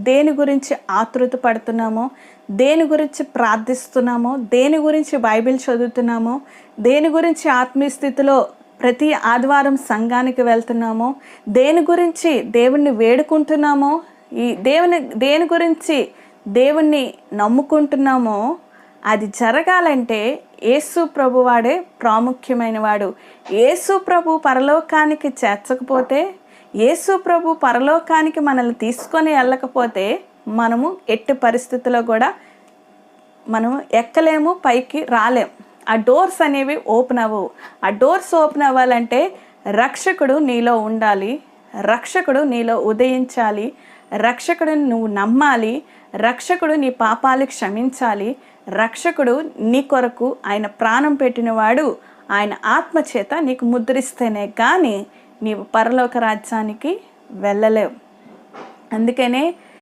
దేని గురించి ఆతృత పడుతున్నామో, దేని గురించి ప్రార్థిస్తున్నామో, దేని గురించి బైబిల్ చదువుతున్నామో, దేని గురించి ఆత్మీయ స్థితిలో ప్రతి ఆదివారం సంఘానికి వెళ్తున్నామో, దేని గురించి దేవుణ్ణి వేడుకుంటున్నామో, దేని గురించి దేవుణ్ణి నమ్ముకుంటున్నామో అది జరగాలంటే యేసు ప్రభువాడే ప్రాముఖ్యమైన వాడు. యేసు ప్రభు పరలోకానికి చేర్చకపోతే, యేసు ప్రభు పరలోకానికి మనల్ని తీసుకొని వెళ్ళకపోతే మనము ఎట్టి పరిస్థితుల్లో కూడా మనము ఎక్కలేము, పైకి రాలేము. ఆ డోర్స్ అనేవి ఓపెన్ అవ్వవు. ఆ డోర్స్ ఓపెన్ అవ్వాలంటే రక్షకుడు నీలో ఉండాలి, రక్షకుడు నీలో ఉదయించాలి, రక్షకుడిని నువ్వు నమ్మాలి, రక్షకుడు నీ పాపాలు క్షమించాలి, రక్షకుడు నీ కొరకు ఆయన ప్రాణం పెట్టినవాడు, ఆయన ఆత్మచేత నీకు ముద్రిస్తేనే కానీ నీవు పరలోక రాజ్యానికి వెళ్ళలేవు. అందుకనే